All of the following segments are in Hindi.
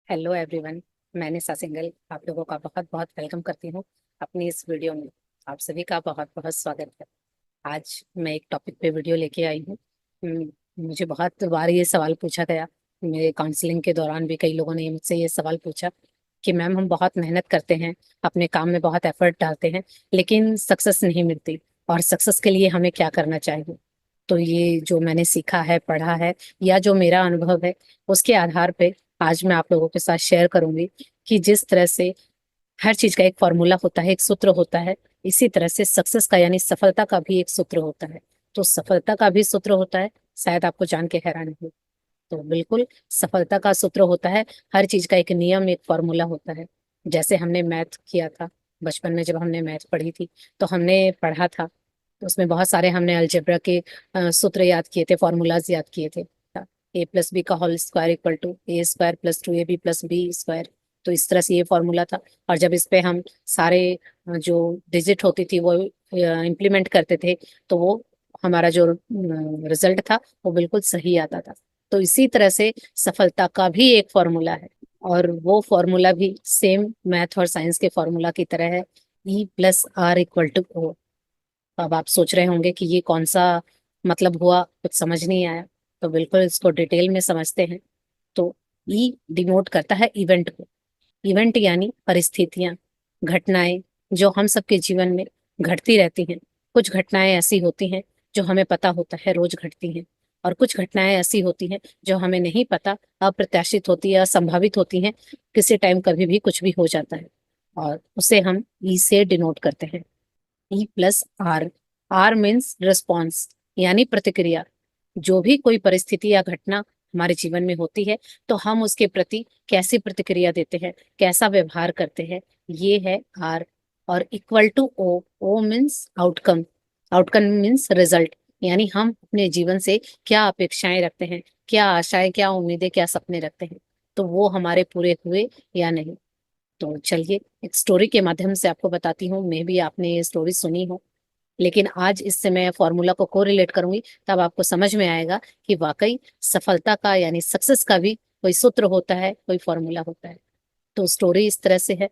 Hello everyone. मैं निशा सिंगल आप लोगों का बहुत बहुत वेलकम करती हूँ अपनी इस वीडियो में। आप सभी का बहुत बहुत स्वागत है। आज मैं एक टॉपिक पे वीडियो लेके आई हूँ। मुझे बहुत बार ये सवाल पूछा गया। मेरे काउंसलिंग के दौरान भी कई लोगों ने मुझसे ये सवाल पूछा कि मैम हम बहुत मेहनत करते हैं, अपने काम में बहुत एफर्ट डालते हैं, लेकिन सक्सेस नहीं मिलती, और सक्सेस के लिए हमें क्या करना चाहिए। तो ये जो मैंने सीखा है, पढ़ा है, या जो मेरा अनुभव है, उसके आधार पे आज मैं आप लोगों के साथ शेयर करूंगी कि जिस तरह से हर चीज का एक फॉर्मूला होता है, एक सूत्र होता है, इसी तरह से सक्सेस का यानी सफलता का भी एक सूत्र होता है। तो सफलता का भी सूत्र होता है, शायद आपको जान के हैरानी हो। तो बिल्कुल सफलता का सूत्र होता है, हर चीज का एक नियम, एक फॉर्मूला होता है। जैसे हमने मैथ किया था बचपन में, जब हमने मैथ पढ़ी थी तो हमने पढ़ा था, तो उसमें बहुत सारे हमने अलजेब्रा के सूत्र याद किए थे, फॉर्मूलाज याद किए थे। A+B का whole square equal to A² + 2AB + B²। तो इस तरह से ये फॉर्मूला था। और जब इस पे हम सारे जो डिजिट होती थी वो इम्प्लीमेंट करते थे, तो वो हमारा जो रिजल्ट था वो बिल्कुल सही आता था। तो इसी तरह से सफलता का भी एक फॉर्मूला है, और वो फॉर्मूला भी सेम मैथ और साइंस के फॉर्मूला की तरह है। E+R = O। अब आप सोच रहे होंगे कि ये कौन सा मतलब हुआ, कुछ समझ नहीं आया। तो बिल्कुल इसको डिटेल में समझते हैं। तो ई डिनोट करता है इवेंट को। इवेंट यानी परिस्थितियां, घटनाएं, जो हम सबके जीवन में घटती रहती हैं। कुछ घटनाएं ऐसी होती हैं जो हमें पता होता है रोज घटती हैं, और कुछ घटनाएं ऐसी होती हैं जो हमें नहीं पता, अप्रत्याशित होती है, असंभावित होती हैं। किसी टाइम कभी भी कुछ भी हो जाता है, और उसे हम ई से डिनोट करते हैं। E+R। आर मीन्स रिस्पॉन्स, यानी प्रतिक्रिया। जो भी कोई परिस्थिति या घटना हमारे जीवन में होती है, तो हम उसके प्रति कैसी प्रतिक्रिया देते हैं, कैसा व्यवहार करते हैं, ये है आर। और equal to O. O means outcome. Outcome means result, यानी हम अपने जीवन से क्या अपेक्षाएं रखते हैं, क्या आशाएं, क्या उम्मीदें, क्या सपने रखते हैं, तो वो हमारे पूरे हुए या नहीं। तो चलिए एक स्टोरी के माध्यम से आपको बताती हूँ। मे भी आपने ये स्टोरी सुनी हो, लेकिन आज इससे मैं फॉर्मूला को कोरिलेट करूंगी, तब आपको समझ में आएगा कि वाकई सफलता का यानी सक्सेस का भी कोई सूत्र होता है, कोई फॉर्मूला होता है। तो स्टोरी इस तरह से है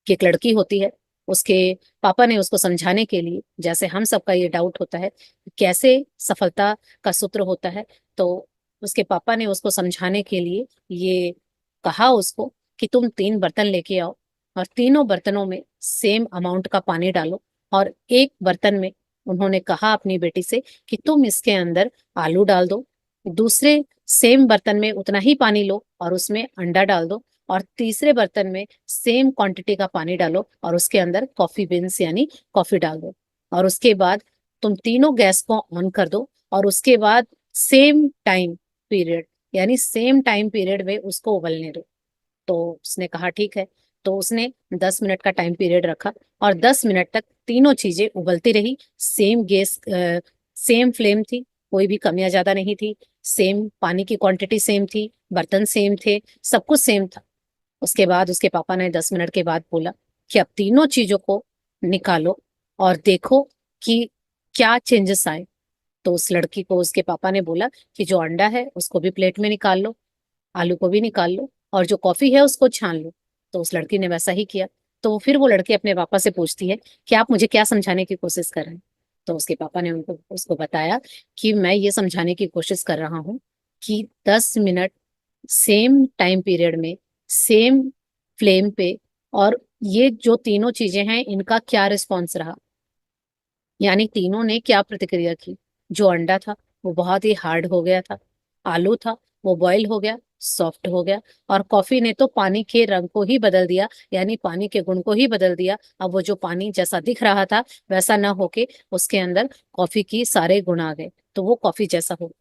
कि एक लड़की होती है। उसके पापा ने उसको समझाने के लिए, जैसे हम सबका ये डाउट होता है कि कैसे सफलता का सूत्र होता है, तो उसके पापा ने उसको समझाने के लिए ये कहा उसको कि तुम 3 बर्तन लेके आओ, और तीनों बर्तनों में सेम अमाउंट का पानी डालो। और एक बर्तन में उन्होंने कहा अपनी बेटी से कि तुम इसके अंदर आलू डाल दो। दूसरे सेम बर्तन में उतना ही पानी लो और उसमें अंडा डाल दो। और तीसरे बर्तन में सेम क्वांटिटी का पानी डालो और उसके अंदर कॉफी बीन्स यानी कॉफी डाल दो। और उसके बाद तुम तीनों गैस को ऑन कर दो, और उसके बाद सेम टाइम पीरियड यानी सेम टाइम पीरियड में उसको उबलने दो। तो उसने कहा ठीक है। तो उसने 10 मिनट का टाइम पीरियड रखा, और 10 मिनट तक तीनों चीजें उबलती रही। सेम गैस, सेम फ्लेम थी, कोई भी कम या ज्यादा नहीं थी। सेम पानी की क्वांटिटी सेम थी, बर्तन सेम थे, सब कुछ सेम था। उसके बाद उसके पापा ने 10 मिनट के बाद बोला कि अब तीनों चीजों को निकालो और देखो कि क्या चेंजेस आए। तो उस लड़की को उसके पापा ने बोला कि जो अंडा है उसको भी प्लेट में निकाल लो, आलू को भी निकाल लो, और जो कॉफी है उसको छान लो। तो उस लड़की ने वैसा ही किया। तो फिर वो लड़की अपने पापा से पूछती है कि आप मुझे क्या समझाने की कोशिश कर रहे हैं। तो उसके पापा ने उनको उसको बताया कि मैं ये समझाने की कोशिश कर रहा हूँ कि 10 मिनट सेम टाइम पीरियड में सेम फ्लेम पे, और ये जो तीनों चीजें हैं इनका क्या रिस्पॉन्स रहा, यानी तीनों ने क्या प्रतिक्रिया की। जो अंडा था वो बहुत ही हार्ड हो गया था, आलू था वो बॉईल हो गया, सॉफ्ट हो गया, और कॉफी ने तो पानी के रंग को ही बदल दिया, यानी पानी के गुण को ही बदल दिया। अब वो जो पानी जैसा दिख रहा था वैसा ना होके उसके अंदर कॉफी की सारे गुण आ गए, तो वो कॉफी जैसा हो।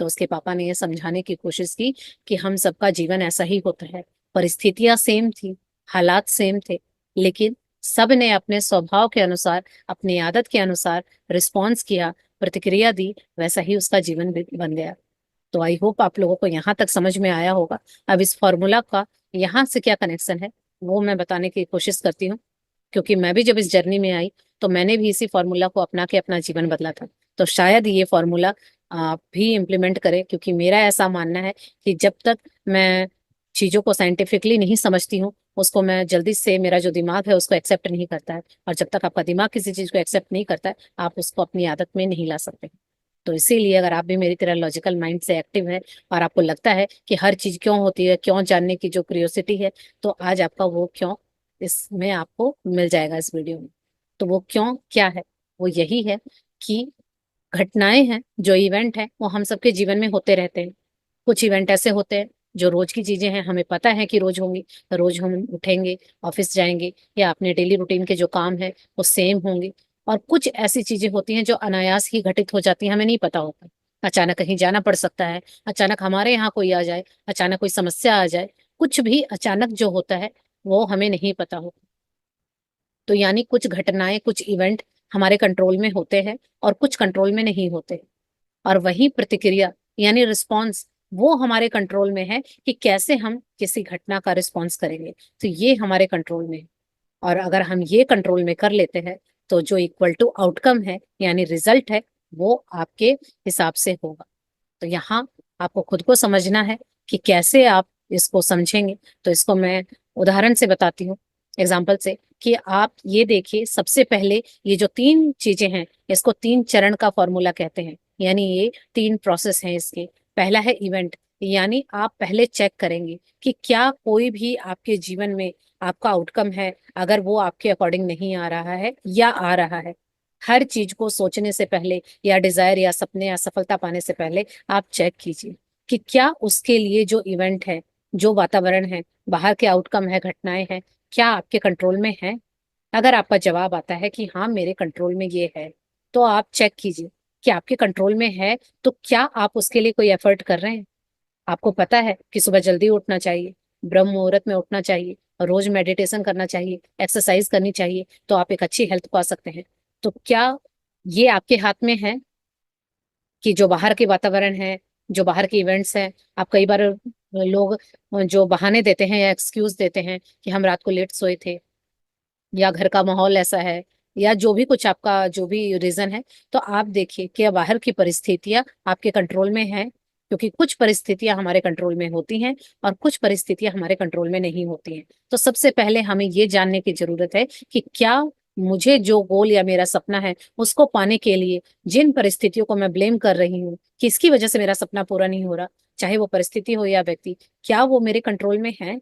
तो उसके पापा ने ये समझाने की कोशिश की कि हम सबका जीवन ऐसा ही होता है। परिस्थितियां सेम थी, हालात सेम थे, लेकिन सब ने अपने स्वभाव के अनुसार, अपनी आदत के अनुसार रिस्पॉन्स किया, प्रतिक्रिया दी, वैसा ही उसका जीवन भी बन गया। तो आई होप आप लोगों को यहाँ तक समझ में आया होगा। अब इस फॉर्मूला का यहाँ से क्या कनेक्शन है वो मैं बताने की कोशिश करती हूँ, क्योंकि मैं भी जब इस जर्नी में आई तो मैंने भी इसी फॉर्मूला को अपना के अपना जीवन बदला था। तो शायद ये फॉर्मूला आप भी इम्प्लीमेंट करें, क्योंकि मेरा ऐसा मानना है कि जब तक मैं चीजों को साइंटिफिकली नहीं समझती हूँ, उसको मैं जल्दी से, मेरा जो दिमाग है उसको एक्सेप्ट नहीं करता है। और जब तक आपका दिमाग किसी चीज को एक्सेप्ट नहीं करता है, आप उसको अपनी आदत में नहीं ला सकते। तो इसीलिए अगर आप भी मेरी तरह लॉजिकल माइंड से एक्टिव है और आपको लगता है कि हर चीज क्यों होती है, क्यों जानने की जो क्यूरियोसिटी है, तो आज आपका वो क्यों इसमें आपको मिल जाएगा इस वीडियो में। तो वो क्यों क्या है? वो यही है कि घटनाएं हैं, जो इवेंट है, वो हम सबके जीवन में होते रहते हैं। कुछ इवेंट ऐसे होते हैं जो रोज की चीजें हैं, हमें पता है कि रोज होंगी, तो रोज हम उठेंगे, ऑफिस जाएंगे, या अपने डेली रूटीन के जो काम है वो सेम होंगे। और कुछ ऐसी चीजें होती हैं जो अनायास ही घटित हो जाती हैं, हमें नहीं पता होता। अचानक कहीं जाना पड़ सकता है, अचानक हमारे यहाँ कोई आ जाए, अचानक कोई समस्या आ जाए, कुछ भी अचानक जो होता है वो हमें नहीं पता होता। तो यानी कुछ घटनाएं, कुछ इवेंट हमारे कंट्रोल में होते हैं और कुछ कंट्रोल में नहीं होते। और वही प्रतिक्रिया यानी रिस्पॉन्स, वो हमारे कंट्रोल में है कि कैसे हम किसी घटना का रिस्पॉन्स करेंगे। तो ये हमारे कंट्रोल में है। और अगर हम ये कंट्रोल में कर लेते हैं, तो जो इक्वल टू आउटकम है यानी रिजल्ट है, वो आपके हिसाब से होगा। तो यहाँ आपको खुद को समझना है कि कैसे आप इसको समझेंगे। तो इसको मैं उदाहरण से बताती हूँ, एग्जाम्पल से, कि आप ये देखिए, सबसे पहले ये जो तीन चीजें हैं, इसको तीन चरण का फॉर्मूला कहते हैं। यानी ये तीन प्रोसेस हैं इसके। पहला है इवेंट, यानी आप पहले चेक करेंगे कि क्या कोई भी आपके जीवन में आपका आउटकम है, अगर वो आपके अकॉर्डिंग नहीं आ रहा है या आ रहा है। हर चीज को सोचने से पहले, या डिजायर या सपने या सफलता पाने से पहले, आप चेक कीजिए कि क्या उसके लिए जो इवेंट है, जो वातावरण है, बाहर के आउटकम है, घटनाएं हैं, क्या आपके कंट्रोल में है। अगर आपका जवाब आता है कि हाँ मेरे कंट्रोल में ये है, तो आप चेक कीजिए कि आपके कंट्रोल में है, तो क्या आप उसके लिए कोई एफर्ट कर रहे हैं। आपको पता है कि सुबह जल्दी उठना चाहिए, ब्रह्म मुहूर्त में उठना चाहिए, और रोज मेडिटेशन करना चाहिए, एक्सरसाइज करनी चाहिए, तो आप एक अच्छी हेल्थ पा सकते हैं। तो क्या ये आपके हाथ में है कि जो बाहर के वातावरण है, जो बाहर के इवेंट्स हैं, आप कई बार लोग जो बहाने देते हैं या एक्सक्यूज देते हैं कि हम रात को लेट सोए थे, या घर का माहौल ऐसा है, या जो भी कुछ आपका जो भी रीजन है, तो आप देखिए कि बाहर की परिस्थितियां आपके कंट्रोल में हैं। क्योंकि कुछ परिस्थितियां हमारे कंट्रोल में होती हैं और कुछ परिस्थितियां हमारे कंट्रोल में नहीं होती हैं। तो सबसे पहले हमें ये जानने की जरूरत है कि क्या मुझे जो गोल या मेरा सपना है उसको पाने के लिए जिन परिस्थितियों को मैं ब्लेम कर रही हूँ कि इसकी वजह से मेरा सपना पूरा नहीं हो रहा, चाहे वो परिस्थिति हो या व्यक्ति, क्या वो मेरे कंट्रोल में है?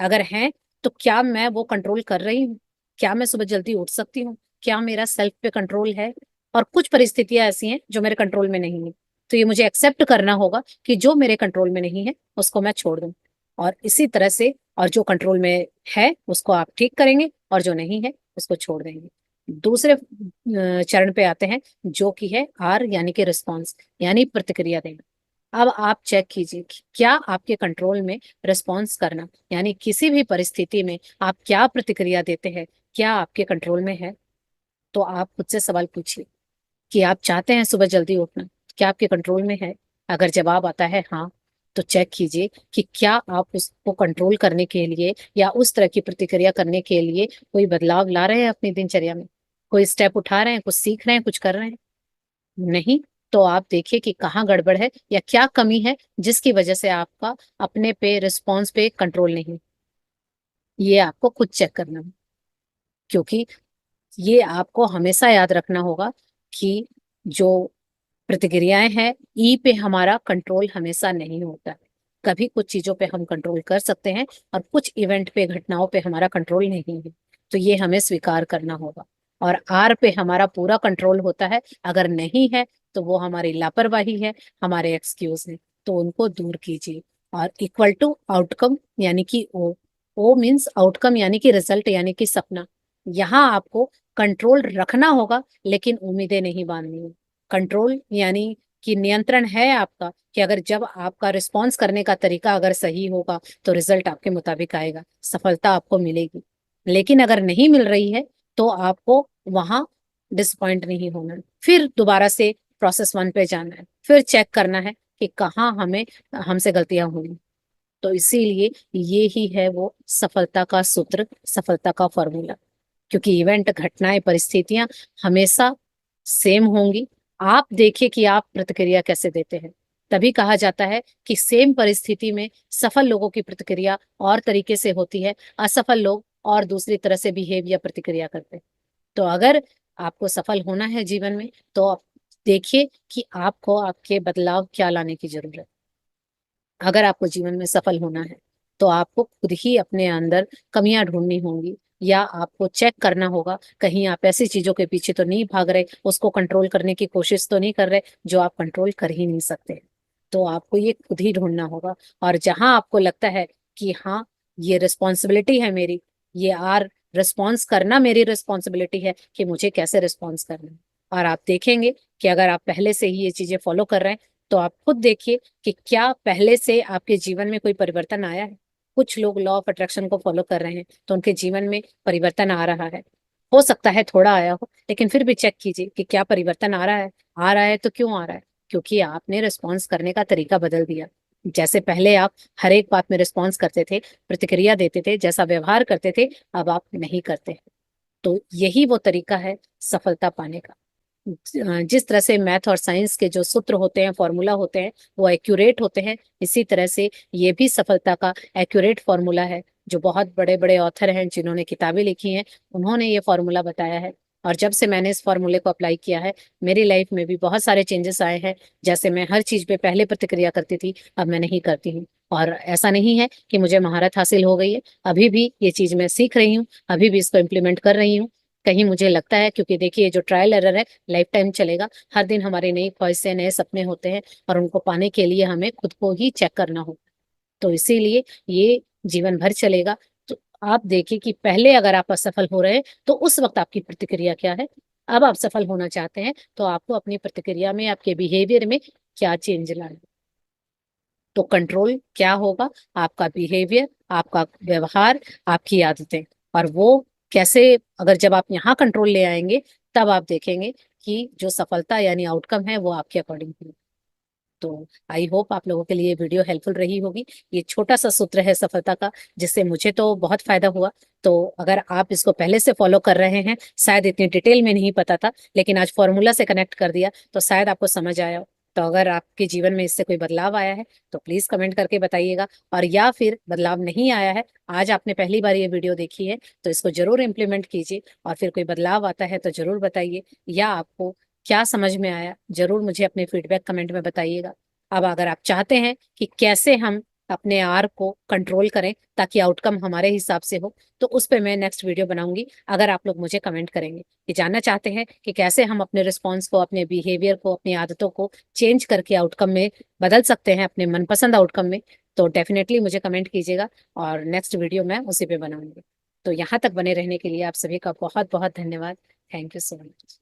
अगर है, तो क्या मैं वो कंट्रोल कर रही हूँ? क्या मैं सुबह जल्दी उठ सकती हूँ? क्या मेरा सेल्फ पे कंट्रोल है? और कुछ परिस्थितियां ऐसी हैं जो मेरे कंट्रोल में नहीं है, तो ये मुझे एक्सेप्ट करना होगा कि जो मेरे कंट्रोल में नहीं है उसको मैं छोड़ दूं। और इसी तरह से, और जो कंट्रोल में है उसको आप ठीक करेंगे, और जो नहीं है उसको छोड़ देंगे। दूसरे चरण पे आते हैं, जो कि है आर यानी कि रिस्पॉन्स, यानी प्रतिक्रिया देना। अब आप चेक कीजिए कि क्या आपके कंट्रोल में रिस्पॉन्स करना, यानी किसी भी परिस्थिति में आप क्या प्रतिक्रिया देते हैं, क्या आपके कंट्रोल में है। तो आप खुद से सवाल पूछिए कि आप चाहते हैं सुबह जल्दी उठना, क्या आपके कंट्रोल में है? अगर जवाब आता है हाँ, तो चेक कीजिए कि क्या आप उसको कंट्रोल करने के लिए या उस तरह की प्रतिक्रिया करने के लिए कोई बदलाव ला रहे हैं अपनी दिनचर्या में, कोई स्टेप उठा रहे हैं, कुछ सीख रहे हैं, कुछ कर रहे हैं। नहीं, तो आप देखिए कि कहाँ गड़बड़ है या क्या कमी है जिसकी वजह से आपका अपने पे रिस्पॉन्स पे कंट्रोल नहीं। ये आपको खुद चेक करना है। क्योंकि ये आपको हमेशा याद रखना होगा कि जो प्रतिक्रियाएं हैं, ई पे हमारा कंट्रोल हमेशा नहीं होता है। कभी कुछ चीजों पे हम कंट्रोल कर सकते हैं और कुछ इवेंट पे, घटनाओं पे हमारा कंट्रोल नहीं है। तो ये हमें स्वीकार करना होगा। और आर पे हमारा पूरा कंट्रोल होता है। अगर नहीं है तो वो हमारी लापरवाही है, हमारे एक्सक्यूज है। तो उनको दूर कीजिए। और इक्वल टू आउटकम यानी कि ओ मीन्स आउटकम यानी कि रिजल्ट यानी कि सपना। यहाँ आपको कंट्रोल रखना होगा, लेकिन उम्मीदें नहीं बांधनी है। कंट्रोल यानी कि नियंत्रण है आपका, कि अगर जब आपका रिस्पॉन्स करने का तरीका अगर सही होगा, तो रिजल्ट आपके मुताबिक आएगा, सफलता आपको मिलेगी। लेकिन अगर नहीं मिल रही है, तो आपको वहां डिसपॉइंट नहीं होना है, फिर दोबारा से प्रोसेस वन पे जाना है, फिर चेक करना है कि कहाँ हमें हमसे गलतियां हुई। तो इसीलिए ये ही है वो सफलता का सूत्र, सफलता का फॉर्मूला। क्योंकि इवेंट, घटनाएं, परिस्थितियां हमेशा सेम होंगी। आप देखिए कि आप प्रतिक्रिया कैसे देते हैं। तभी कहा जाता है कि सेम परिस्थिति में सफल लोगों की प्रतिक्रिया और तरीके से होती है, असफल लोग और दूसरी तरह से बिहेव या प्रतिक्रिया करते हैं। तो अगर आपको सफल होना है जीवन में, तो आप देखिए कि आपको आपके बदलाव क्या लाने की जरूरत है। अगर आपको जीवन में सफल होना है तो आपको खुद ही अपने अंदर कमियां ढूंढनी होंगी, या आपको चेक करना होगा कहीं आप ऐसी चीजों के पीछे तो नहीं भाग रहे, उसको कंट्रोल करने की कोशिश तो नहीं कर रहे जो आप कंट्रोल कर ही नहीं सकते। तो आपको ये खुद ही ढूंढना होगा। और जहां आपको लगता है कि हाँ, ये रिस्पॉन्सिबिलिटी है मेरी, ये आर रिस्पॉन्स करना मेरी रिस्पॉन्सिबिलिटी है कि मुझे कैसे रिस्पॉन्स करना है। और आप देखेंगे कि अगर आप पहले से ही ये चीजें फॉलो कर रहे हैं, तो आप खुद देखिए कि क्या पहले से आपके जीवन में कोई परिवर्तन आया है। कुछ लोग लॉ ऑफ अट्रैक्शन को फॉलो कर रहे हैं तो उनके जीवन में परिवर्तन आ रहा है। हो सकता है थोड़ा आया हो, लेकिन फिर भी चेक कीजिए कि क्या परिवर्तन आ रहा है। आ रहा है तो क्यों आ रहा है? क्योंकि आपने रिस्पॉन्स करने का तरीका बदल दिया। जैसे पहले आप हर एक बात में रिस्पॉन्स करते थे, प्रतिक्रिया देते थे, जैसा व्यवहार करते थे, अब आप नहीं करते। तो यही वो तरीका है सफलता पाने का। जिस तरह से मैथ और साइंस के जो सूत्र होते हैं, फॉर्मूला होते हैं, वो एक्यूरेट होते हैं, इसी तरह से ये भी सफलता का एक्यूरेट फॉर्मूला है। जो बहुत बड़े बड़े ऑथर हैं जिन्होंने किताबें लिखी हैं, उन्होंने ये फॉर्मूला बताया है। और जब से मैंने इस फॉर्मूले को अप्लाई किया है, मेरी लाइफ में भी बहुत सारे चेंजेस आए हैं। जैसे मैं हर चीज पे पहले प्रतिक्रिया करती थी, अब मैं नहीं करती हूँ। और ऐसा नहीं है कि मुझे महारत हासिल हो गई है, अभी भी ये चीज मैं सीख रही हूँ, अभी भी इसको इम्प्लीमेंट कर रही हूँ। कहीं मुझे लगता है, क्योंकि देखिए जो ट्रायल एरर है लाइफ टाइम चलेगा, हर दिन हमारी नई ख्वाहिशें, नए सपने होते हैं, और उनको पाने के लिए हमें खुद को ही चेक करना होगा। तो इसीलिए ये जीवन भर चलेगा। तो आप देखिए कि पहले अगर आप असफल हो रहे हैं तो उस वक्त आपकी प्रतिक्रिया क्या है, अब आप सफल होना चाहते हैं तो आपको अपनी प्रतिक्रिया में, आपके बिहेवियर में क्या चेंज लाना है। तो कंट्रोल क्या होगा? आपका बिहेवियर, आपका व्यवहार, आपकी आदतें। और वो कैसे, अगर जब आप यहाँ कंट्रोल ले आएंगे, तब आप देखेंगे कि जो सफलता यानी आउटकम है वो आपके अकॉर्डिंग है। तो आई होप आप लोगों के लिए वीडियो हेल्पफुल रही होगी। ये छोटा सा सूत्र है सफलता का, जिससे मुझे तो बहुत फायदा हुआ। तो अगर आप इसको पहले से फॉलो कर रहे हैं, शायद इतनी डिटेल में नहीं पता था, लेकिन आज फॉर्मूला से कनेक्ट कर दिया तो शायद आपको समझ आया हो। तो अगर आपके जीवन में इससे कोई बदलाव आया है तो प्लीज कमेंट करके बताइएगा। और या फिर बदलाव नहीं आया है, आज आपने पहली बार ये वीडियो देखी है, तो इसको जरूर इम्प्लीमेंट कीजिए। और फिर कोई बदलाव आता है तो जरूर बताइए, या आपको क्या समझ में आया जरूर मुझे अपने फीडबैक कमेंट में बताइएगा। अब अगर आप चाहते हैं कि कैसे हम अपने आर को कंट्रोल करें ताकि आउटकम हमारे हिसाब से हो, तो उस पे मैं नेक्स्ट वीडियो बनाऊंगी। अगर आप लोग मुझे कमेंट करेंगे कि जानना चाहते हैं कि कैसे हम अपने रिस्पॉन्स को, अपने बिहेवियर को, अपनी आदतों को चेंज करके आउटकम में बदल सकते हैं, अपने मनपसंद आउटकम में, तो डेफिनेटली मुझे कमेंट कीजिएगा और नेक्स्ट वीडियो मैं उसी पे बनाऊंगी। तो यहाँ तक बने रहने के लिए आप सभी का बहुत बहुत धन्यवाद। Thank you so much.